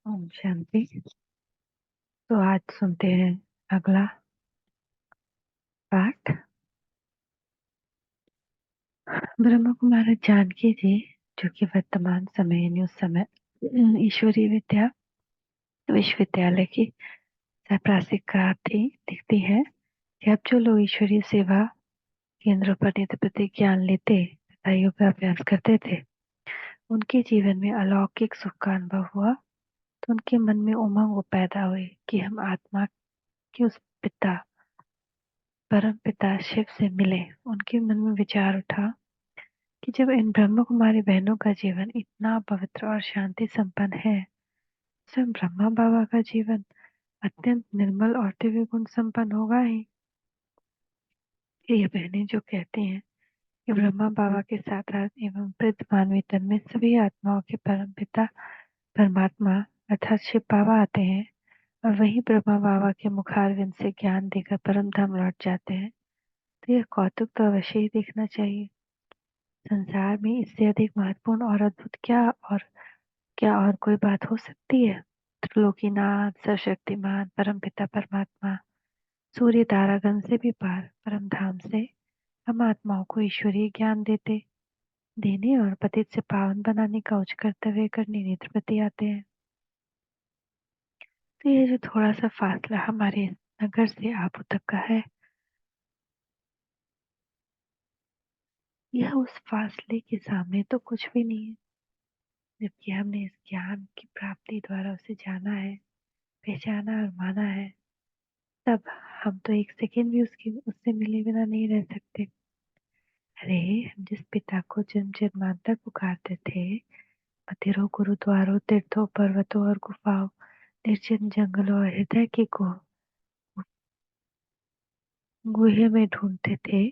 ओम शांति। तो आज सुनते हैं अगला पाठ। ब्रह्म कुमार जानकी जी, जो कि वर्तमान समय यानी उस समय ईश्वरीय विद्या विश्वविद्यालय की प्राशिका थी, दिखती है कि अब जो लोग ईश्वरीय सेवा केंद्रों पर नित्य प्रति ज्ञान लेते तथा योग अभ्यास करते थे, उनके जीवन में अलौकिक सुख का अनुभव हुआ। तो उनके मन में उमंग पैदा हुई कि हम आत्मा के उस पिता परम पिता शिव से मिले। उनके मन में विचार उठा कि जब इन ब्रह्म कुमारी बहनों का जीवन इतना पवित्र और शांति संपन्न है, स्वयं ब्रह्मा बाबा का जीवन अत्यंत निर्मल और दिव्य गुण संपन्न होगा ही। ये बहनें जो कहते हैं कि ब्रह्मा बाबा के साथ एवं वृद्ध मानवी तन में सभी आत्माओं के परम पिता परमात्मा अर्थात शिव बाबा आते हैं और वही ब्रह्मा बाबा के मुखारविंद से ज्ञान देकर परम धाम लौट जाते हैं, तो यह कौतुक तो अवश्य ही देखना चाहिए। संसार में इससे अधिक महत्वपूर्ण और अद्भुत क्या और कोई बात हो सकती है। त्रिलोकीनाथ सर्वशक्तिमान परमपिता परमात्मा सूर्य तारागण से भी पार परम धाम से हम आत्माओं को ईश्वरीय ज्ञान देने और पतित से पावन बनाने का उच्च कर्तव्य करने नेत्र प्रति आते हैं। तो ये जो थोड़ा सा फासला हमारे नगर से आबू तक का है, यह उस फासले के सामने तो कुछ भी नहीं है। जबकि हमने इस ज्ञान की प्राप्ति द्वारा उसे जाना है, पहचाना और माना है, तब हम तो एक सेकेंड भी उससे मिले बिना नहीं रह सकते। अरे, हम जिस पिता को जन्म जन्मांतर पुकारते थे, मंदिरों गुरुद्वारों तीर्थों पर्वतों और गुफाओं निर्जन जंगलों और हृदय के गुहे में ढूंढते थे,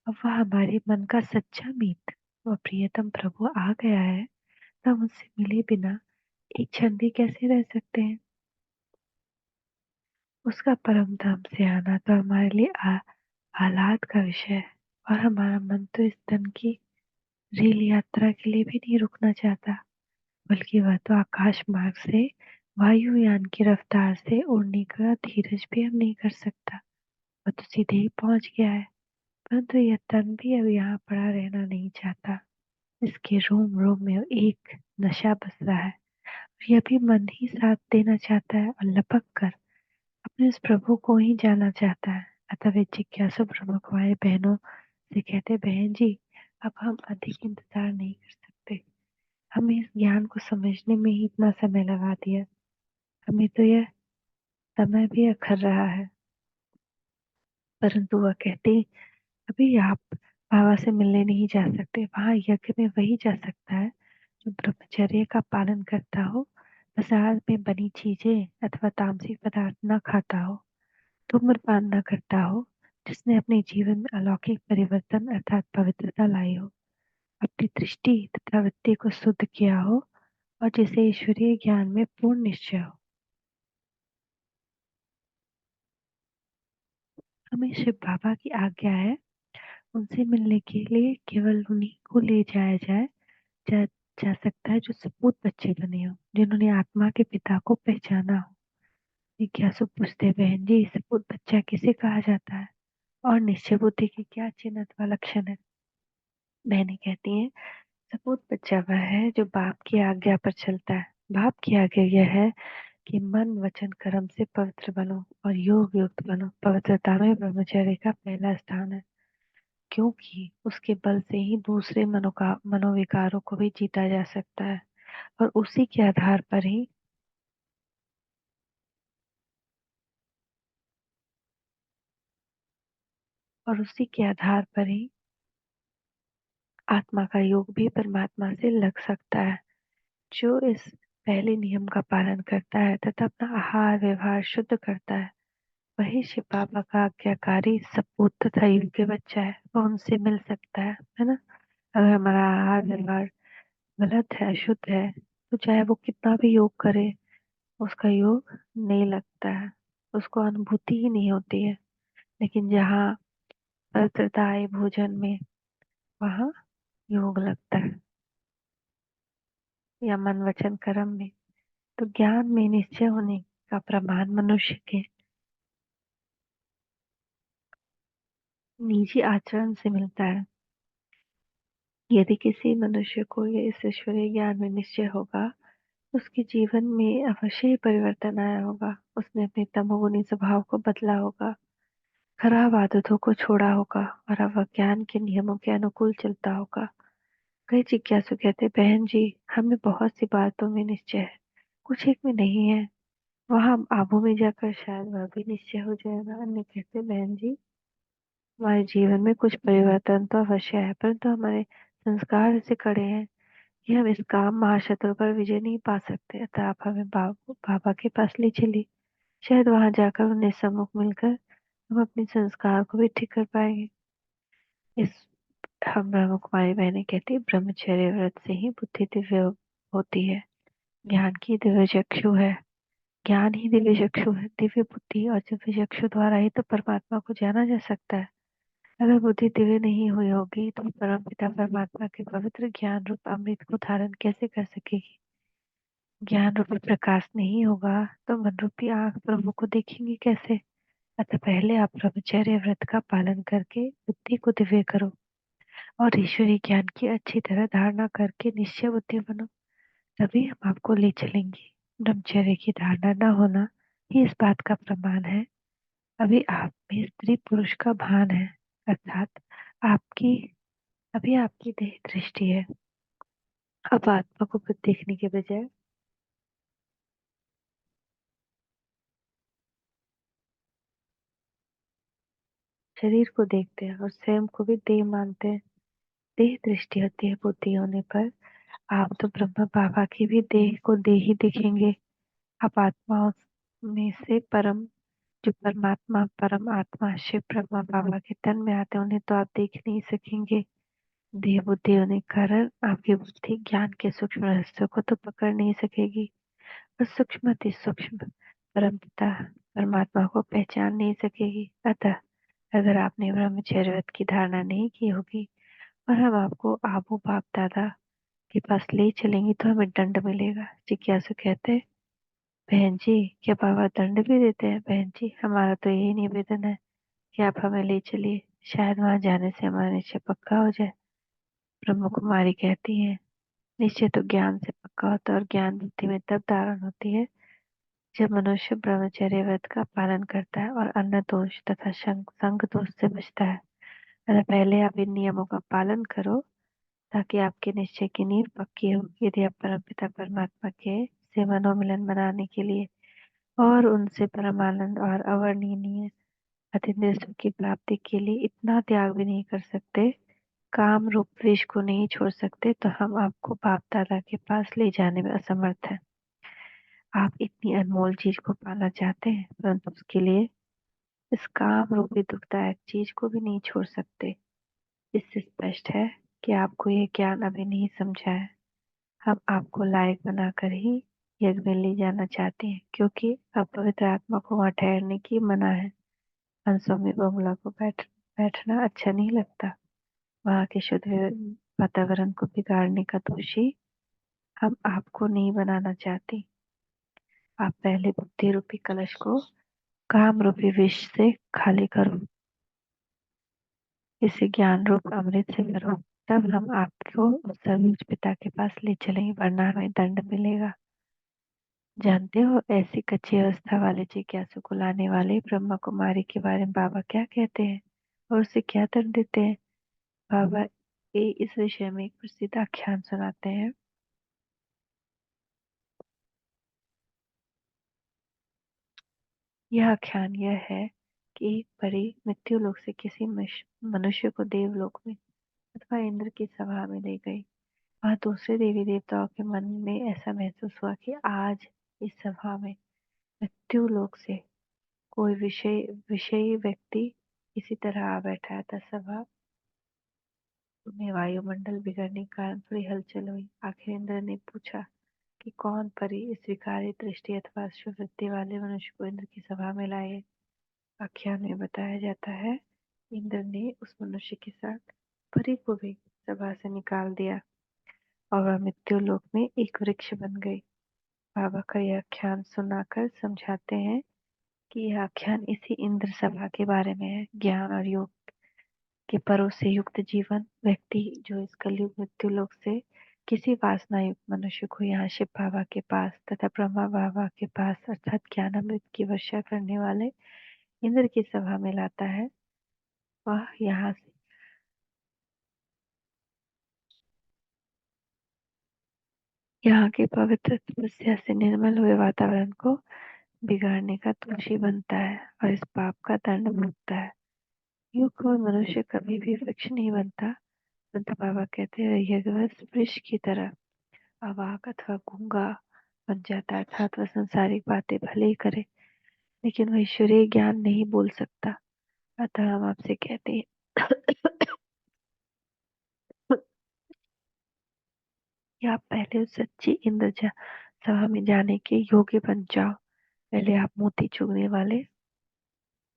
अब वह हमारे मन का सच्चा मीत वह प्रियतम प्रभु आ गया है, तो हम उससे मिले बिना एक क्षण भी कैसे रह सकते हैं। उसका परम धाम से आना तो हमारे लिए आह्लाद का विषय है, और हमारा मन तो इस धन की रेल यात्रा के लिए भी नहीं रुकना चाहता, बल्कि वह तो आकाश मार्ग से वायुयान की रफ्तार से उड़ने का धीरज भी अब नहीं कर सकता। वह तो सीधे ही पहुंच गया है, परंतु यह तन भी अब यहाँ पड़ा रहना नहीं चाहता। इसके रोम रोम में एक नशा बस रहा है, और यह भी मन ही साथ देना चाहता है और लपक कर अपने उस प्रभु को ही जाना चाहता है। अतः वे जिज्ञासु प्रमुख हमारे बहनों से कहते, बहन जी, अब हम अधिक इंतजार नहीं कर सकते। हमें इस ज्ञान को समझने में ही इतना समय लगा दिया, हमें तो यह समय भी अखर रहा है। परंतु वह कहते, अभी आप बाबा से मिलने नहीं जा सकते। वहां यज्ञ में वही जा सकता है जो ब्रह्मचर्य का पालन करता हो, बाजार में बनी चीजें अथवा तामसिक पदार्थ न खाता हो, धूम्रपान न करता हो, जिसने अपने जीवन में अलौकिक परिवर्तन अर्थात पवित्रता लाई हो, अपनी दृष्टि तथा वृत्ति को शुद्ध किया हो, और जिसे ईश्वरीय ज्ञान में पूर्ण निश्चय हो। हमें शिव बाबा की आज्ञा है, उनसे मिलने के लिए केवल उन्हीं को ले जाया जा, जा सकता है जो सपूत बच्चे बने हो, जिन्होंने आत्मा के पिता को पहचाना हो। जिज्ञासु पूछते, बहन जी, सपूत बच्चा किसे कहा जाता है और निश्चय बुद्धि के क्या चिन्ह अथवा लक्षण है। बहनें कहती हैं, सपूत बच्चा वह है जो बाप की आज्ञा पर चलता है। बाप की आज्ञा यह है कि मन वचन कर्म से पवित्र बनो और योग युक्त बनो। पवित्रता में ब्रह्मचर्य का पहला स्थान है, क्योंकि उसके बल से ही दूसरे मनोविकारों को भी जीता जा सकता है, और उसी के आधार पर ही आत्मा का योग भी परमात्मा से लग सकता है। जो इस पहले नियम का पालन करता है तथा अपना आहार व्यवहार शुद्ध करता है, वही शिव बाबा का आज्ञाकारी सपूत तथा योग्य बच्चा है। वह उनसे मिल सकता है ना। अगर हमारा आहार व्यवहार गलत है, अशुद्ध है, तो चाहे वो कितना भी योग करे, उसका योग नहीं लगता है, उसको अनुभूति ही नहीं होती है। लेकिन जहाँ पवित्रता आए भोजन में, वहाँ योग लगता है, या मन वचन कर्म में। तो ज्ञान में निश्चय होने का प्रमाण मनुष्य के निजी आचरण से मिलता है। यदि किसी मनुष्य को ये इस ईश्वरीय ज्ञान में निश्चय होगा, उसके जीवन में अवश्य ही परिवर्तन आया होगा। उसने अपने तमोगुणी स्वभाव को बदला होगा, खराब आदतों को छोड़ा होगा और अब वह ज्ञान के नियमों के अनुकूल चलता होगा। कई जिज्ञासु कहते, बहन जी, हमें बहुत सी बातों में निश्चय है, कुछ एक में नहीं है। वहां आबू में जाकर शायद वह भी निश्चय हो जाएगा। अन्य कहते, बहन जी, हमारे जीवन में कुछ परिवर्तन तो अवश्य है, परंतु हमारे संस्कार ऐसे कड़े हैं कि हम इस काम महाशत्रु पर विजय नहीं पा सकते। अतः आप हमें बाबा के पास ले चलिए, शायद वहां जाकर उन्हें सम्मुख मिलकर हम अपने संस्कार को भी ठीक कर पाएंगे। इस हम ब्रह्म कुमारी बहनें कहती, ब्रह्मचर्य व्रत से ही बुद्धि दिव्य होती है। ज्ञान की दिव्य चक्षु है, ज्ञान ही दिव्य चक्षु है। दिव्य बुद्धि और दिव्य चक्षु द्वारा ही तो परमात्मा को जाना जा सकता है। अगर बुद्धि दिव्य नहीं हुई होगी तो परम पिता परमात्मा के पवित्र ज्ञान रूप अमृत को धारण कैसे कर सकेगी। ज्ञान रूपी प्रकाश नहीं होगा तो मन रूपी आंख प्रभु को देखेंगे कैसे। अतः पहले आप ब्रह्मचर्य व्रत का पालन करके बुद्धि को दिव्य करो और ईश्वरीय ज्ञान की अच्छी तरह धारणा करके निश्चय बुद्धि बनो, तभी हम आपको ले चलेंगे। ब्रह्मचर्य की धारणा न होना ही इस बात का प्रमाण है। अभी आप में स्त्री पुरुष का भान है, अर्थात आपकी अभी आपकी देह दृष्टि है। अब आत्मा को देखने के बजाय शरीर को देखते हैं और स्वयं को भी देह मानते हैं। देह दृष्टि और देह बुद्धि होने पर आप तो ब्रह्म बाबा की भी देह को देह ही दिखेंगे। आप आत्माओं में से परम जो परमात्मा परम आत्मा शिव ब्रह्मा बाबा के तन में आते हैं, उन्हें तो आप देख नहीं सकेंगे। देह बुद्धि होने के कारण आपकी बुद्धि ज्ञान के सूक्ष्म रहस्यों को तो पकड़ नहीं सकेगी और सूक्ष्म अति सूक्ष्म परम पिता परमात्मा को पहचान नहीं सकेगी। अतः अगर आपने ब्रह्मचर्य व्रत की धारणा नहीं की होगी और हम आपको आबू बाप दादा के पास ले चलेंगे तो हमें दंड मिलेगा। जिज्ञासु कहते हैं, बहन जी, क्या बाबा दंड भी देते हैं। बहन जी, हमारा तो यही निवेदन है कि आप हमें ले चलिए, शायद वहां जाने से हमारा निश्चय पक्का हो जाए। ब्रह्म कुमारी कहती है, निश्चय तो ज्ञान से पक्का होता है और ज्ञान बुद्धि में तब धारण होती है जब मनुष्य ब्रह्मचर्य व्रत का पालन करता है और अन्न दोष तथा संग दोष से बचता है। अतः पहले आप इन नियमों का पालन करो ताकि आपके निश्चय की नींव पक्की हो। यदि आप परमपिता परमात्मा के से मनोमिलन बनाने के लिए और उनसे परमानंद और अवर्णनीय अतीन्द्रिय सुख की प्राप्ति के लिए इतना त्याग भी नहीं कर सकते, काम रूप विष को नहीं छोड़ सकते, तो हम आपको बाप दादा के पास ले जाने में असमर्थ हैं। आप इतनी अनमोल चीज को पाना चाहते हैं, परंतु उसके लिए इस काम रूपी दुखदायक चीज को भी नहीं छोड़ सकते। इससे स्पष्ट है कि आपको यह ज्ञान अभी नहीं समझा है। हम आपको लायक बनाकर ही यज्ञ में ले जाना चाहते हैं, क्योंकि अब पवित्र आत्मा को वहां ठहरने की मना है। हंसों में बगुला को बैठना अच्छा नहीं लगता। वहां के शुद्ध वातावरण को बिगाड़ने का दोषी हम आपको नहीं बनाना चाहते। आप पहले बुद्धि रूपी कलश को काम रूपी विष से खाली करो, इसे ज्ञान रूप अमृत से भरो, तब हम आपको उस सर्वोच्च पिता के पास ले चलेंगे, वरना हमें दंड मिलेगा। जानते हो, ऐसी कच्ची अवस्था वाले जिज्ञासु को लाने वाले ब्रह्मा कुमारी के बारे में बाबा क्या कहते हैं और उसे क्या दंड देते हैं। बाबा इस विषय में एक प्रसिद्ध आख्यान सुनाते हैं। यह आख्यान यह है कि एक परी मृत्यु लोक से किसी मनुष्य को देवलोक में अथवा इंद्र की सभा में ले गई। वह दूसरे देवी देवताओं के मन में ऐसा महसूस हुआ कि आज इस सभा में मृत्यु लोक से कोई विषयी व्यक्ति इसी तरह आ बैठा है। सभा में वायुमंडल बिगड़ने के कारण थोड़ी हलचल हुई। आखिर इंद्र ने पूछा कि कौन परी इस विकारी दृष्टि अथवा शुभवृत्ति वाले मनुष्य को इंद्र की सभा में लाए। आख्यान में बताया जाता है, इंद्र ने उस मनुष्य के साथ परी को भी सभा से निकाल दिया और वह मृत्यु लोक में एक वृक्ष बन गई। बाबा का यह आख्यान सुनाकर समझाते हैं कि यह आख्यान इसी इंद्र सभा के बारे में है। ज्ञान और योग के परों से युक्त जीवन व्यक्ति जो इस कलयुग मृत्यु लोक से किसी वासना युक्त मनुष्य को यहाँ शिव बाबा के पास तथा ब्रह्मा बाबा के पास अर्थात ज्ञानामृत की वर्षा करने वाले इंद्र की सभा में लाता है, वह यहाँ की पवित्र तपस्या से निर्मल हुए वातावरण को बिगाड़ने का दोषी बनता है और इस पाप का दंड भुगतता है। युग में मनुष्य कभी भी वृक्ष नहीं बनता। संत बाबा कहते हैं यज्ञवश वृक्ष की तरह अवाक अथवा गूंगा बन जाता है, अर्थात वह संसारिक बातें भले ही करे लेकिन वह ईश्वरीय ज्ञान नहीं बोल सकता। अतः हम आपसे कहते हैं कि आप पहले उस सच्ची इंद्र सभा में जाने के योग्य बन जाओ। पहले आप मोती चुगने वाले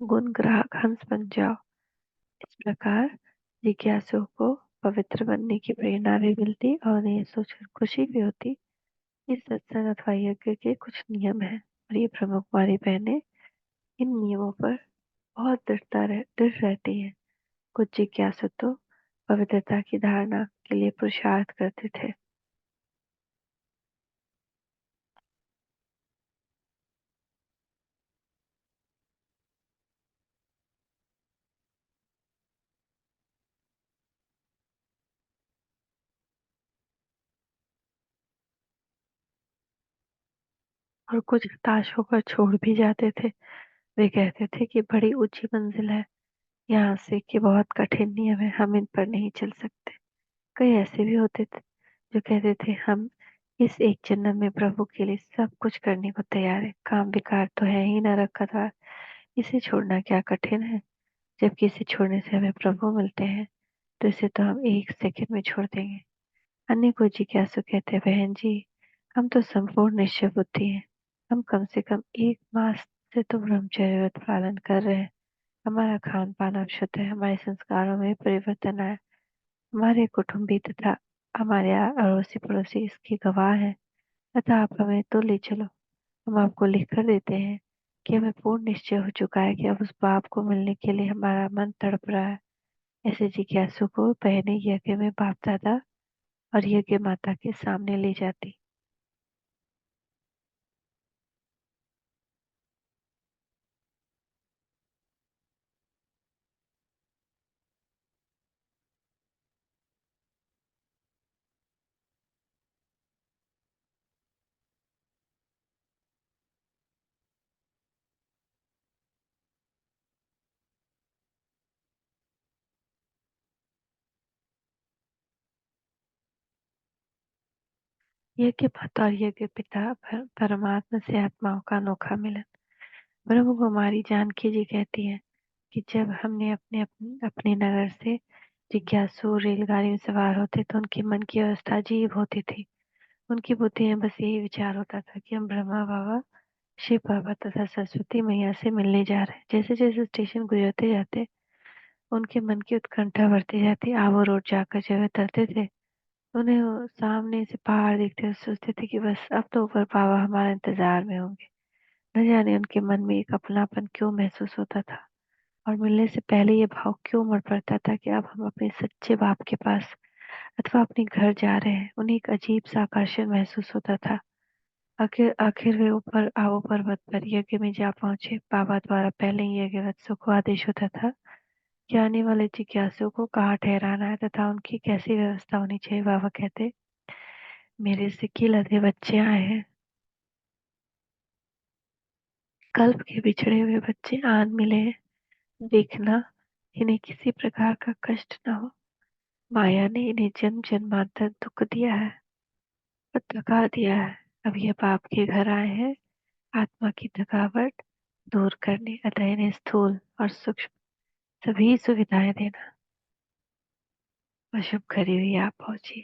गुण ग्राहक हंस बन जाओ। इस प्रकार जिज्ञासु को पवित्र बनने की प्रेरणा भी मिलती और उन्हें ये सोचकर खुशी भी होती। इस सत्संग अथवा यज्ञ के कुछ नियम हैं और ये प्रमुख कुंवारी बहनें इन नियमों पर बहुत दृढ़ रहती हैं। कुछ जिज्ञासु तो पवित्रता की धारणा के लिए पुरुषार्थ करते थे और कुछ हताश होकर छोड़ भी जाते थे। वे कहते थे कि बड़ी ऊंची मंजिल है, यहाँ से कि बहुत कठिन नियम है, हम इन पर नहीं चल सकते। कई ऐसे भी होते थे जो कहते थे हम इस एक जन्म में प्रभु के लिए सब कुछ करने को तैयार है, काम विकार तो है ही नरक का द्वार, इसे छोड़ना क्या कठिन है। जबकि इसे छोड़ने से हमें प्रभु मिलते हैं तो इसे तो हम एक सेकंड में छोड़ देंगे। अन्य को जिज्ञासु कहते बहन जी, हम तो संपूर्ण निश्चय बुद्धि हैं, हम कम से कम 1 मास से तो ब्रह्मचर्य व्रत पालन कर रहे हैं। हमारा खान पान अब शुद्ध है, हमारे संस्कारों में परिवर्तन आया, हमारे कुटुंबी तथा हमारे अड़ोसी पड़ोसी इसके गवाह हैं। अतः आप हमें तो ले चलो, हम आपको लिख कर देते हैं कि हमें पूर्ण निश्चय हो चुका है कि अब उस बाप को मिलने के लिए हमारा मन तड़प रहा है। ऐसे जिज्ञासु को पहले यज्ञ में बाप दादा और यज्ञ माता के सामने ले जाती। यज्ञ माता और यज्ञ पिता परमात्मा से आत्माओं का अनोखा मिलन। ब्रह्म कुमारी जानकी जी कहती है कि जब हमने अपने नगर से जिज्ञासु रेलगाड़ी में सवार होते तो उनके मन की अवस्था अजीब होती थी। उनकी बुद्धि में बस यही विचार होता था कि हम ब्रह्मा बाबा, शिव बाबा तथा सरस्वती मैया से मिलने जा रहे हैं। जैसे जैसे स्टेशन गुजरते जाते उनके मन की उत्कंठा बढ़ती जाती। आबू रोड जाकर जब वे उतरते थे उन्हें वो सामने से पहाड़ देखते हुए सोचते थे कि बस अब तो ऊपर बाबा हमारे इंतजार में होंगे। न जाने उनके मन में एक अपनापन क्यों महसूस होता था और मिलने से पहले ये भाव क्यों उमड़ पड़ता था कि अब हम अपने सच्चे बाप के पास अथवा अपने घर जा रहे हैं। उन्हें एक अजीब सा आकर्षण महसूस होता था। आखिर आखिर वे ऊपर आओ पर्वत पर यज्ञ में जा पहुंचे। बाबा द्वारा पहले ही यज्ञवत्सों को आदेश होता था कि आने वाले जिज्ञासुओं को कहाँ ठहराना है तथा उनकी कैसी व्यवस्था होनी चाहिए। बाबा कहते मेरे सिक्के लदे बच्चे आए हैं, कल्प के बिछड़े हुए बच्चे आन मिले हैं। देखना इन्हें किसी प्रकार का कष्ट न हो। माया ने इन्हें जन्म जन्मांतर दुख दिया है और थका दिया है। अब ये बाप के घर आए हैं आत्मा की थकावट दूर करने, अतः इन्हें स्थूल और सूक्ष्म सभी सुविधाएं देना। वह शुभ घड़ी हुई आ पहुंची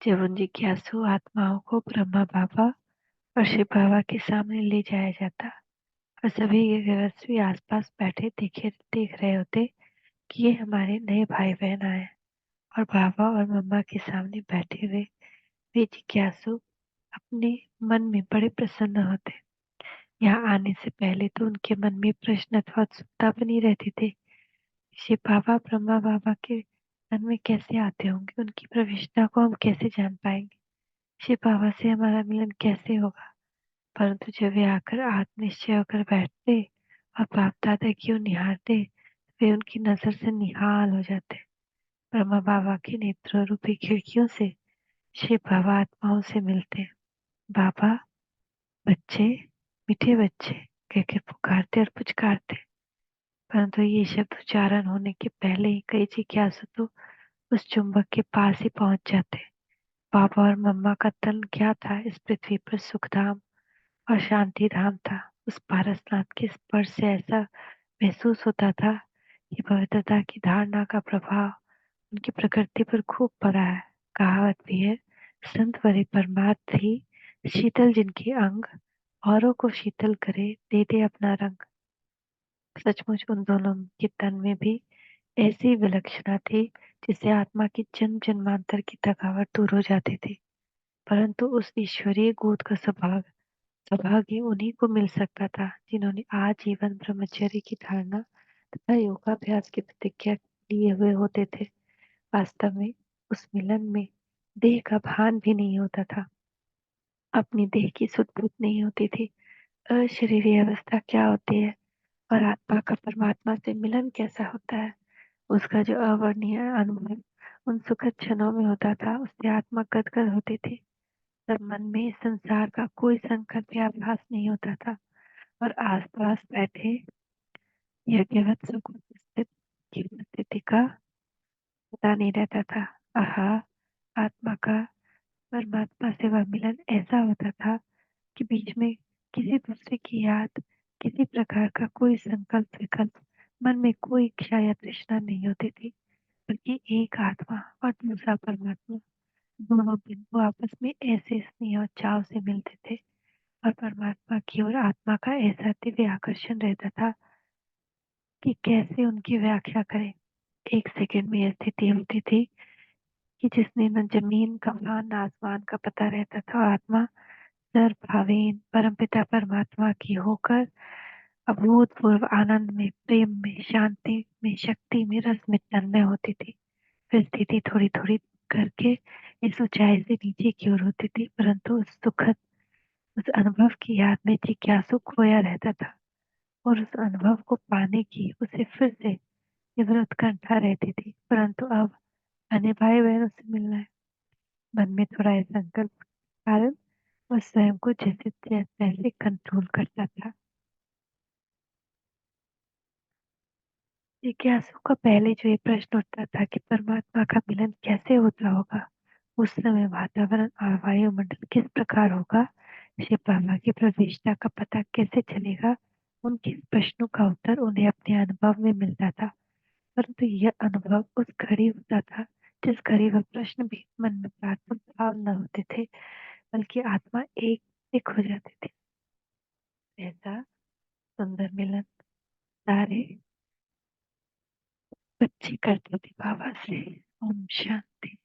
जब उन जिज्ञासु आत्माओं को ब्रह्मा बाबा और शिव बाबा के सामने ले जाया जाता और सभी के गृहस्थी आसपास बैठे देख रहे होते कि ये हमारे नए भाई बहन आए और बाबा और मम्मा के सामने बैठे हुए वे जिज्ञासु अपने मन में बड़े प्रसन्न होते। यहाँ आने से पहले तो उनके मन में प्रश्न अथवा उत्सुकता बनी रहती थी। शिव बाबा ब्रह्मा बाबा के मन में कैसे आते होंगे, उनकी प्रविष्टा को हम कैसे जान पाएंगे, शिव बाबा से हमारा मिलन कैसे होगा। परंतु जब वे आकर आत्मनिश्चय होकर बैठते और बाप दादा की ओर निहारते, वे उनकी नजर से निहाल हो जाते। ब्रह्मा बाबा की नेत्र रूपी खिड़कियों से शिव बाबा आत्माओं से मिलते। बाबा, बच्चे, मीठे बच्चे कहकर पुकारते और पुचकारते। परंतु ये शब्द उच्चारण होने के पहले ही कई जिज्ञासु तो उस चुंबक के पास ही पहुंच जाते। पापा और मम्मा का तन क्या था, इस पृथ्वी पर सुखधाम और शांति धाम था। उस पारसनाथ के स्पर्श से ऐसा महसूस होता था कि पवित्रता की धारणा का प्रभाव उनकी प्रकृति पर खूब पड़ा है। कहावत भी है, संत वरे परमार्थ ही शीतल जिनके अंग, औरों को शीतल करे दे दे अपना रंग। सचमुच उन दोनों के तन में भी ऐसी विलक्षणता थी जिससे आत्मा की जन्म जन्मांतर की थकावट दूर हो जाती थी। परंतु उस ईश्वरीय गोद का सौभाग्य उन्हीं को मिल सकता था जिन्होंने आजीवन ब्रह्मचर्य की धारणा तथा योगाभ्यास की प्रतिज्ञा लिए हुए होते थे। वास्तव में उस मिलन में देह का भान भी नहीं होता था, अपनी देह की सुध-बुध नहीं होती थी। अशरीरी अवस्था क्या होती है और आत्मा का परमात्मा से मिलन कैसा होता है, उसका जो अवर्णनीय अनुभव उन सुखद क्षणों में होता था, उससे आत्मा गदगद होती थी। तब मन में संसार का कोई संकल्प या आभास नहीं होता था और आसपास बैठे यज्ञवत सुख स्थित की स्थिति का पता नहीं रहता था। आहा, आत्मा का परमात्मा से वह मिलन ऐसा होता था कि बीच में किसी दूसरे की याद, किसी प्रकार का कोई संकल्प विकल्प, मन में कोई इच्छा या तृष्णा नहीं होती थी, बल्कि एक आत्मा और दूसरा परमात्मा, दोनों बिंदु आपस में ऐसे स्नेह और चाव से मिलते थे और परमात्मा की ओर आत्मा का ऐसा दिव्य आकर्षण रहता था कि कैसे उनकी व्याख्या करें। एक सेकंड में यह स्थिति होती थी कि जिसने न जमीन का भान न आसमान का पता रहता था, आत्मा सर्वभावीन परमपिता परमात्मा की होकर अभूतपूर्व आनंद में, प्रेम में, शांति में, शक्ति में, रस में तन्मय होती थी। फिर स्थिति थोड़ी थोड़ी करके इस ऊंचाई से नीचे की ओर होती थी, परंतु उस अनुभव की याद में जिज्ञासु खोया रहता था और उस अनुभव को पाने की उसे फिर से तीव्र उत्कंठा रहती थी। परंतु अब अन्य भाई बहनों से मिलना है, मन में थोड़ा ऐसा संकल्प के कारण वह स्वयं को जैसे तैसे कंट्रोल करता था। जिज्ञासु का पहले जो ये प्रश्न उठता था कि परमात्मा का मिलन कैसे होता होगा, उस समय वातावरण और वायुमंडल किस प्रकार होगा, शिव बाबा की प्रतिष्ठा का पता कैसे चलेगा, उनके इस प्रश्नों का उत्तर उन्हें अपने अनुभव में मिलता था। परंतु यह अनुभव उस घड़ी होता था जिस घड़ी वह प्रश्न भी मन में प्रार्थना भाव न होते थे, बल्कि आत्मा एक हो जाती थी। ऐसा सुंदर मिलन सारे बच्चे करते थे बाबा से। ओम शांति।